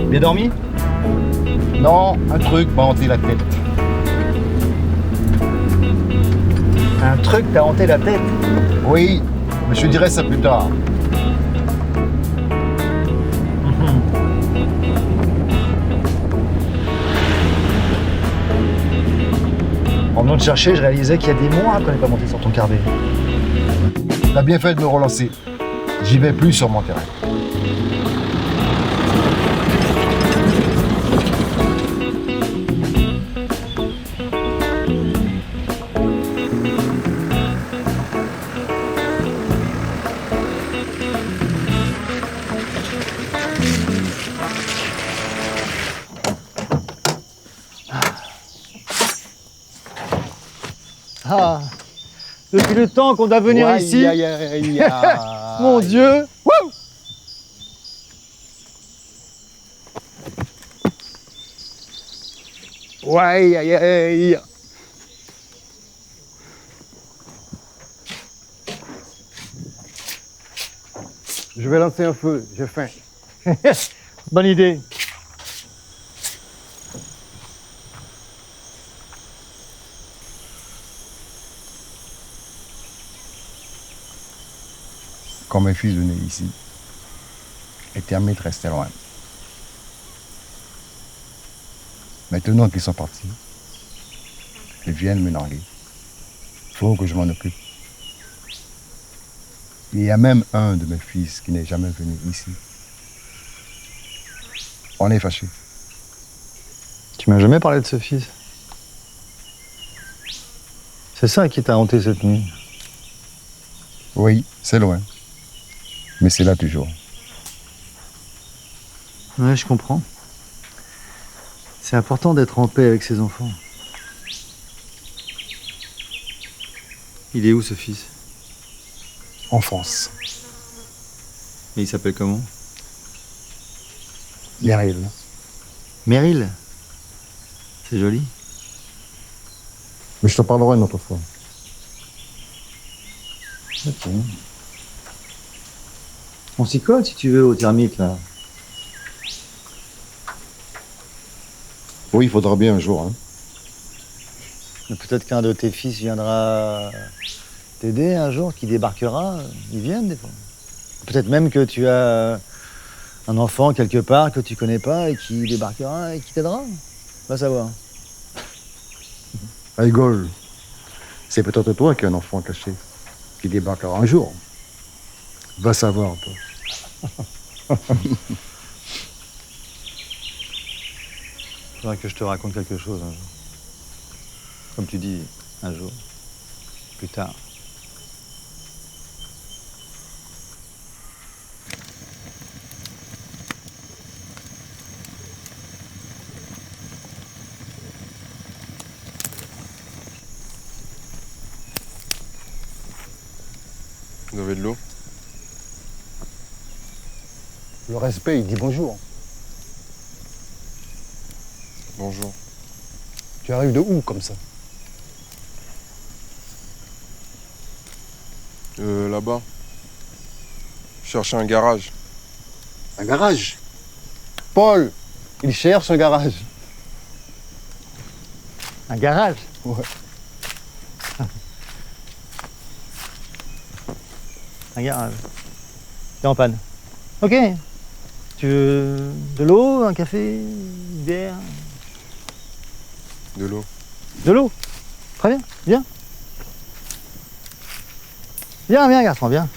Bien dormi? Non, un truc m'a hanté la tête. Un truc t'a hanté la tête? Oui, mais je te dirai ça plus tard. En venant te chercher, je réalisais qu'il y a des mois qu'on n'est pas monté sur ton carnet. T'as bien fait de me relancer. J'y vais plus sur mon terrain. Ah, depuis le temps qu'on doit venir ici, mon Dieu. Wouh! Ouais, aïe, aïe. Je vais lancer un feu, j'ai faim. Bonne idée. Quand mes fils venaient ici, et Termite restait loin. Maintenant qu'ils sont partis, ils viennent me narguer. Faut que je m'en occupe. Il y a même un de mes fils qui n'est jamais venu ici. On est fâchés. Tu m'as jamais parlé de ce fils. C'est ça qui t'a hanté cette nuit. Oui, c'est loin. Mais c'est là toujours. Ouais, je comprends. C'est important d'être en paix avec ses enfants. Il est où ce fils? En France. Et il s'appelle comment? Meryl. Meryl. C'est joli. Mais je te parlerai une autre fois. Ok. On s'y colle si tu veux au Termite là. Oui, il faudra bien un jour. Hein. Peut-être qu'un de tes fils viendra t'aider un jour, qui débarquera. Ils viennent des fois. Peut-être même que tu as un enfant quelque part que tu connais pas et qui débarquera et qui t'aidera. Va savoir. Rigole. C'est peut-être toi qui as un enfant caché, qui débarquera un jour. Va savoir, toi. Faudrait que je te raconte quelque chose un jour. Comme tu dis, un jour. Plus tard. Vous avez de l'eau? Le respect, il dit bonjour. Bonjour. Tu arrives de où, comme ça? Là-bas. Je cherchais un garage. Un garage? Paul, il cherche un garage. Un garage? Ouais. Un garage. T'es en panne. Ok. Tu veux de l'eau, un café, une bière? De l'eau. De l'eau. Très bien, viens. Viens, viens, garçon, viens.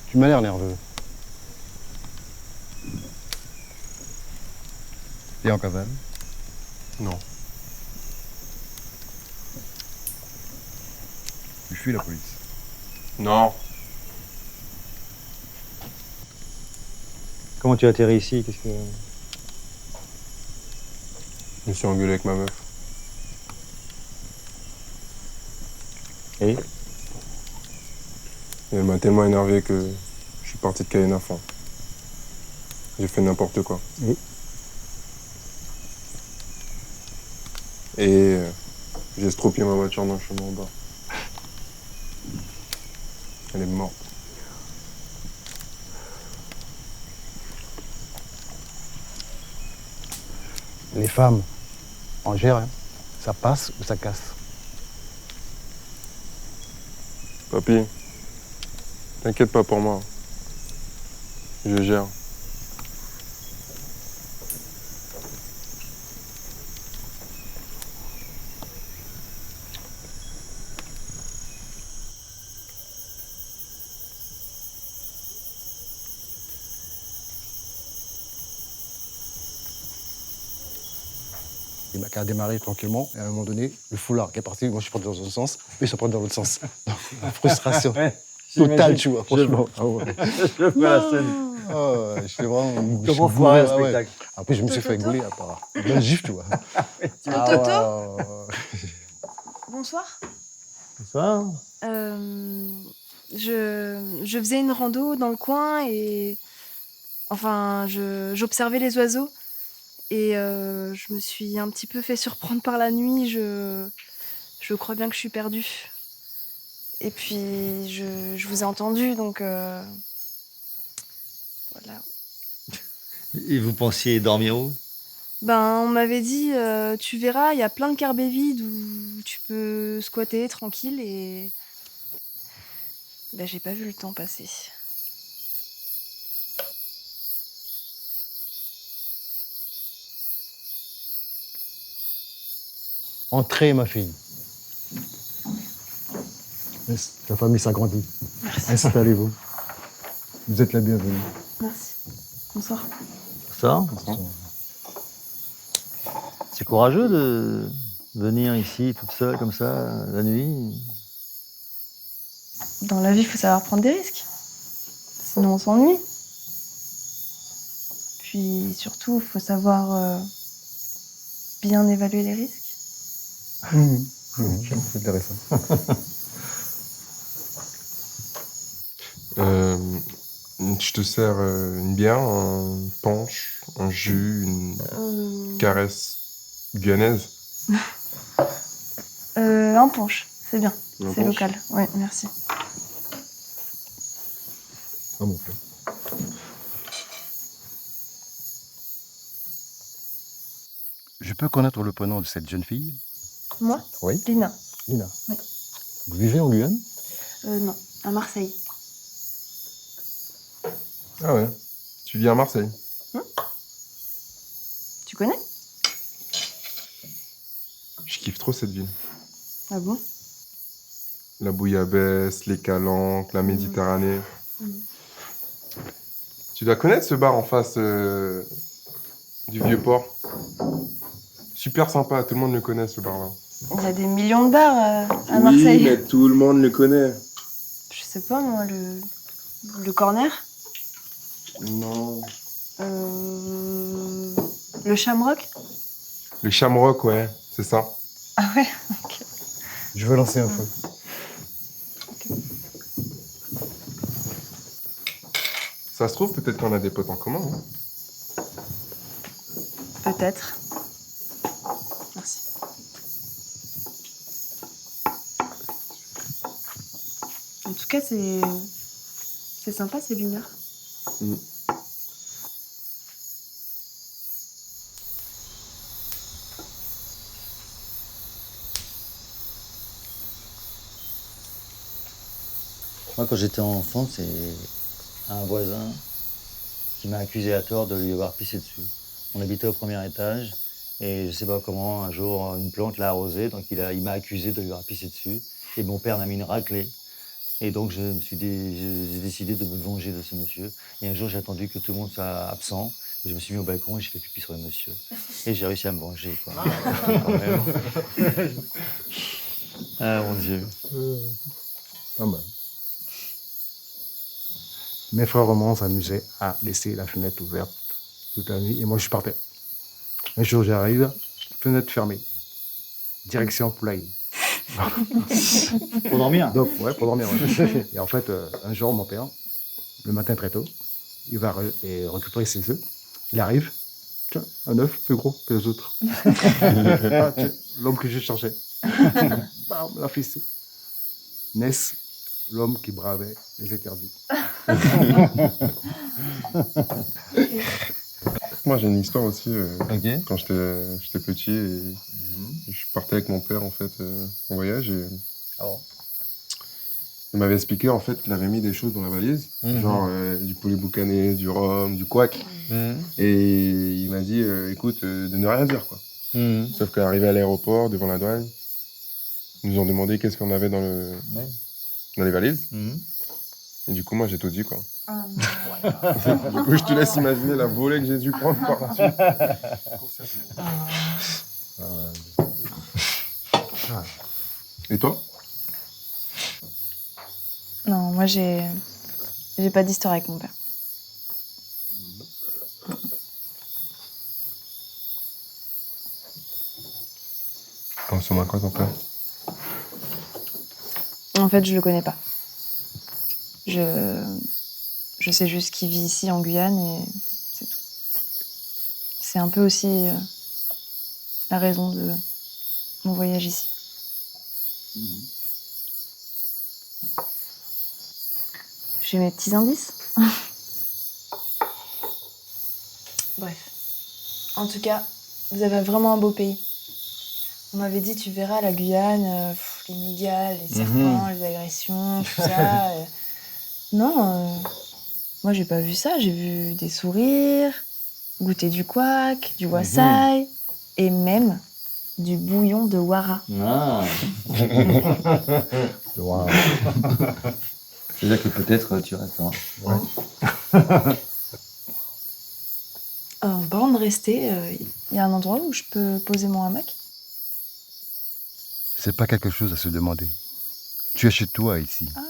Tu m'as l'air nerveux. T'es en cavale? Non. Tu fuis la police. Non. Comment tu as atterri ici? Qu'est-ce que... Je me suis engueulé avec ma meuf. Et Et elle m'a tellement énervé que je suis parti de Cayenne à fond. J'ai fait n'importe quoi. Oui. Et j'ai estropié ma voiture dans le chemin en bas. Elle est morte. Les femmes, en gère, hein. Ça passe ou ça casse. Papy, t'inquiète pas pour moi. Je gère. Il m'a qu'à démarrer tranquillement et à un moment donné, le foulard qui est parti, moi je suis parti dans un sens, lui il se prend dans l'autre sens. La frustration totale, tu vois, franchement. Ah ouais. Je vois la scène. Ah ouais, je fais vraiment. Comment foirer un Ah ouais. spectacle? Après, je me suis fait engueuler à part. Une gifle, tu vois. Toto, ouais. bonsoir. Bonsoir. Je faisais une rando dans le coin et enfin j'observais les oiseaux et je me suis un petit peu fait surprendre par la nuit. Je crois bien que je suis perdue. Et puis je vous ai entendu donc voilà. Et vous pensiez dormir où? Ben on m'avait dit tu verras il y a plein de carbets vides où tu peux squatter tranquille et ben j'ai pas vu le temps passer. Entrez, ma fille. La famille s'agrandit. Merci. Installez-vous. Vous êtes la bienvenue. Merci. Bonsoir. Ça? C'est courageux de venir ici toute seule comme ça, la nuit. Dans la vie, il faut savoir prendre des risques. Sinon, on s'ennuie. Puis surtout, il faut savoir bien évaluer les risques. C'est intéressant. Je te sers une bière, un punch, un jus, une caresse guyanaise. Un punch, c'est bien. Un C'est punch. local. Oui, merci. Ah, mon frère. Je peux connaître le prénom de cette jeune fille? Moi, Oui. Lina. Lina. Oui. Vous vivez en Guyane? Non, à Marseille. Ah ouais. Tu vis à Marseille. Tu connais? Je kiffe trop cette ville. Ah bon? La bouillabaisse, les calanques, la Méditerranée. Tu dois connaître ce bar en face du Vieux-Port. Super sympa, tout le monde le connaît ce bar-là. Il y a des millions de bars à Marseille. Oui, mais tout le monde le connaît. Je sais pas, moi, le corner. Non. Le Shamrock. Le Shamrock, ouais, c'est ça. Ah ouais, ok. Je veux lancer un feu. Ça se trouve, peut-être qu'on a des potes en commun. Hein. Peut-être. Merci. En tout cas, c'est sympa ces lumières. Mm. Moi, quand j'étais enfant, c'est un voisin qui m'a accusé à tort de lui avoir pissé dessus. On habitait au premier étage et je sais pas comment, un jour, une plante l'a arrosé, donc il m'a accusé de lui avoir pissé dessus. Et mon père m'a mis une raclée. Et donc, j'ai décidé de me venger de ce monsieur. Et un jour, j'ai attendu que tout le monde soit absent. Et je me suis mis au balcon et j'ai fait pipi sur le monsieur. Et j'ai réussi à me venger, quoi. Quand même. Ah, mon Dieu. Pas mal. Mes frères vraiment s'amusaient à laisser la fenêtre ouverte toute la nuit et moi je partais. Un jour j'arrive, fenêtre fermée, direction poulailler. Pour dormir? Donc, ouais, pour dormir. Ouais. Et en fait, un jour, mon père, le matin très tôt, il va récupérer ses œufs. Il arrive, tiens, un œuf plus gros que les autres. Ah, tiens, l'homme que je cherchais. Bam, la fessée. Ness, l'homme qui bravait les interdits. Moi, j'ai une histoire aussi. Ok. Quand j'étais petit, et je partais avec mon père en fait en voyage. Et Ah bon. il m'avait expliqué en fait qu'il avait mis des choses dans la valise, genre du poulet boucané, du rhum, du couac. Et il m'a dit, écoute, de ne rien dire quoi. Sauf qu'arrivé à l'aéroport, devant la douane, ils nous ont demandé qu'est-ce qu'on avait dans les valises. Et du coup, moi, j'ai tout dit quoi. Du coup, je te laisse imaginer la volée que j'ai dû prendre par la suite. Et toi? Non, moi j'ai pas d'histoire avec mon père. On ressemble à quoi ton père? En fait, je le connais pas. Je sais juste qu'il vit ici en Guyane et c'est tout. C'est un peu aussi la raison de mon voyage ici. J'ai mes petits indices. Bref. En tout cas, vous avez vraiment un beau pays. On m'avait dit, tu verras, la Guyane, les mygales, les serpents, les agressions, tout ça. Non, moi j'ai pas vu ça. J'ai vu des sourires, goûter du couac, du wassail et même du bouillon de wara. Ah. Wow. C'est-à-dire que peut-être tu restes. Hein. Ouais. En parlant de rester, y a un endroit où je peux poser mon hamac? C'est pas quelque chose à se demander. Tu es chez toi ici. Ah.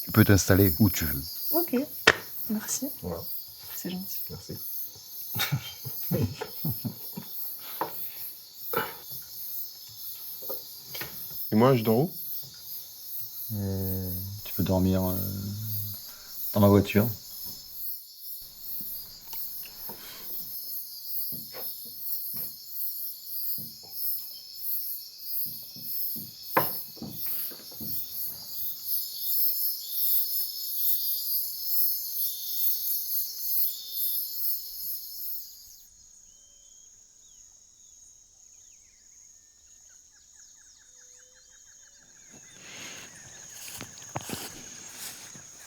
Tu peux t'installer où tu veux. Ok, merci. Voilà. C'est gentil. Merci. Et moi, je dors où? Tu peux dormir dans ma voiture.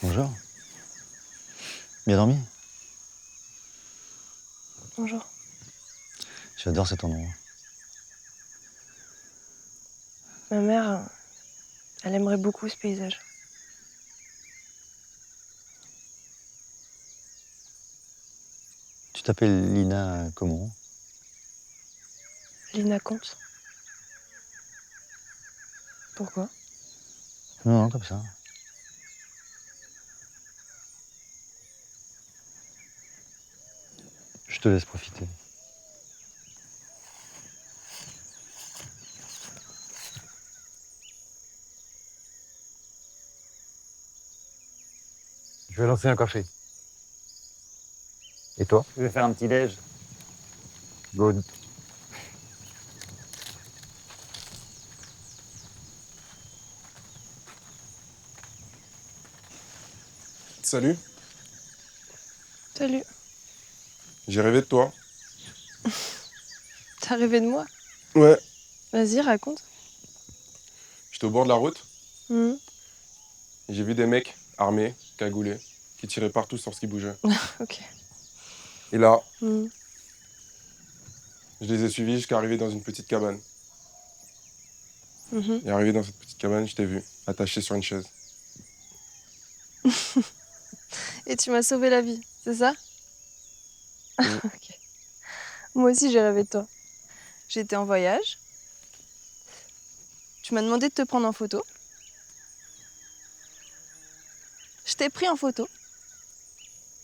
Bonjour. Bien dormi? Bonjour. J'adore cet endroit. Ma mère, elle aimerait beaucoup ce paysage. Tu t'appelles Lina comment? Lina Comte. Pourquoi? Non, comme ça. Je te laisse profiter. Je vais lancer un café. Et toi? Je vais faire un petit déj. Good. Salut, Salut. j'ai rêvé de toi. T'as rêvé de moi? Ouais, Vas-y, raconte. j'étais au bord de la route Mhm. et j'ai vu des mecs armés, cagoulés, qui tiraient partout sur ce qui bougeait. Ok. Et là, Mhm. je les ai suivis jusqu'à arriver dans une petite cabane. Mhm. Et arrivé dans cette petite cabane, je t'ai vu, attaché sur une chaise. Et tu m'as sauvé la vie, c'est ça? Mhm. Ok. Moi aussi, j'ai rêvé de toi. J'étais en voyage. Tu m'as demandé de te prendre en photo. Je t'ai pris en photo.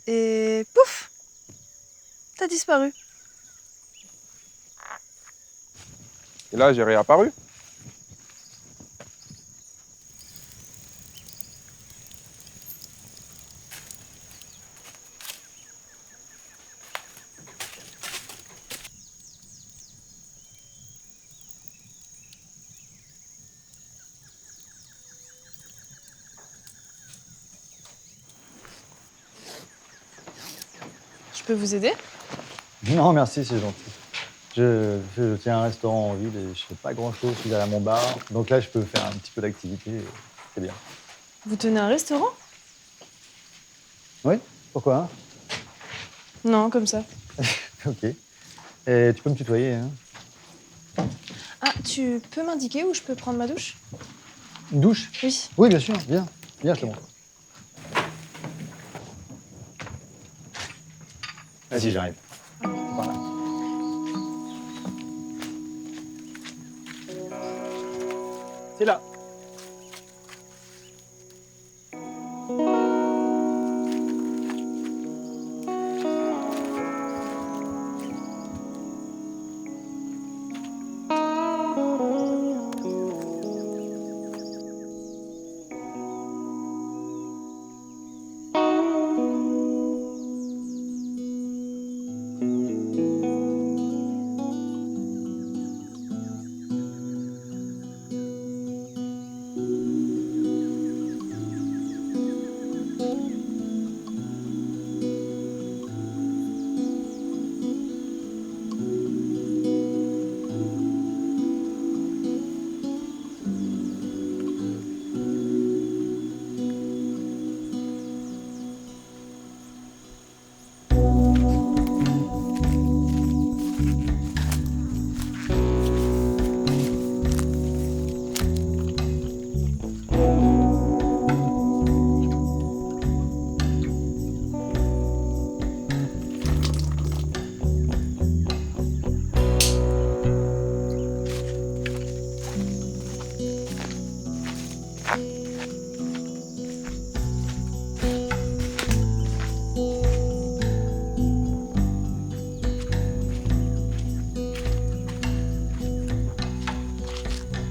Et pouf! T'as disparu. Et là, j'ai réapparu. Je peux vous aider? Non, merci, c'est gentil. Je tiens un restaurant en ville et je fais pas grand-chose, je suis derrière mon bar. Donc là, je peux faire un petit peu d'activité, c'est bien. Vous tenez un restaurant? Oui? Pourquoi, hein? Non, comme ça. Ok. Et tu peux me tutoyer, hein? Ah, tu peux m'indiquer où je peux prendre ma douche? Une douche? Oui. Oui, bien sûr, viens. Viens, je te Ok. montre. Vas-y, j'arrive. Voilà. C'est là.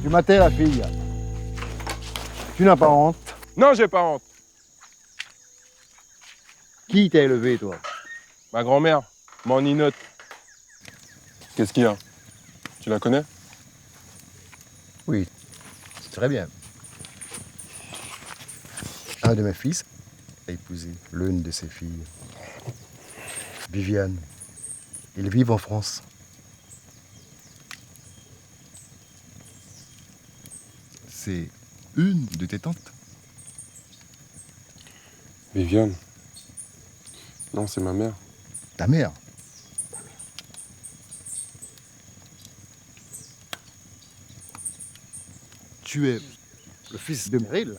Tu m'attends, la fille. Tu n'as pas honte. Non, j'ai pas honte. Qui t'a élevé, toi? Ma grand-mère, mon ninote. Qu'est-ce qu'il y a? Tu la connais? Oui, c'est très bien. Un de mes fils a épousé l'une de ses filles, Viviane. Ils vivent en France. C'est une de tes tantes? Viviane. Non, c'est ma mère. Ta mère? Tu es le fils de Meryl?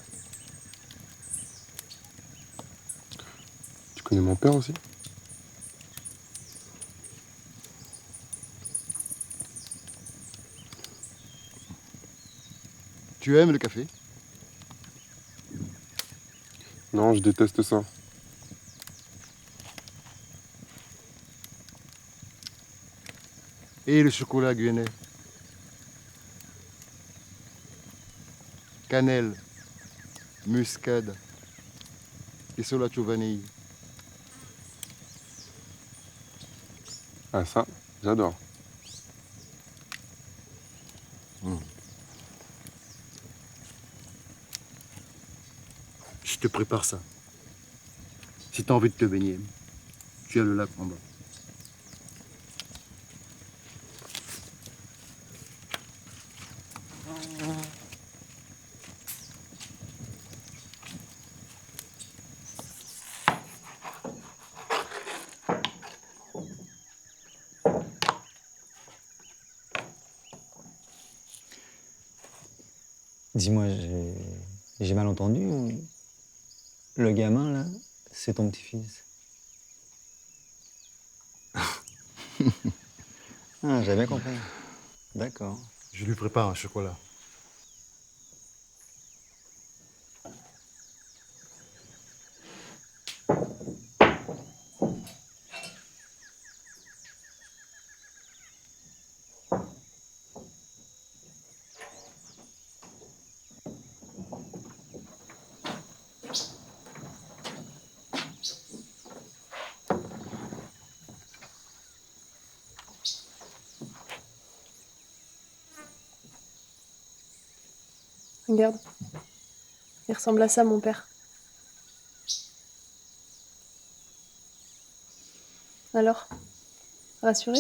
Tu connais mon père aussi? Tu aimes le café? Non, je déteste ça. Et le chocolat guyanais? Cannelle, muscade, che solo a Giovanni. Ah ça, j'adore. Je te prépare ça. Si tu as envie de te baigner, tu as le lac en bas. Dis-moi, j'ai mal entendu ou le gamin, là, c'est ton petit-fils? Ah, j'avais bien compris. D'accord. Je lui prépare un chocolat. Regarde. Il ressemble à ça, mon père. Alors, rassuré?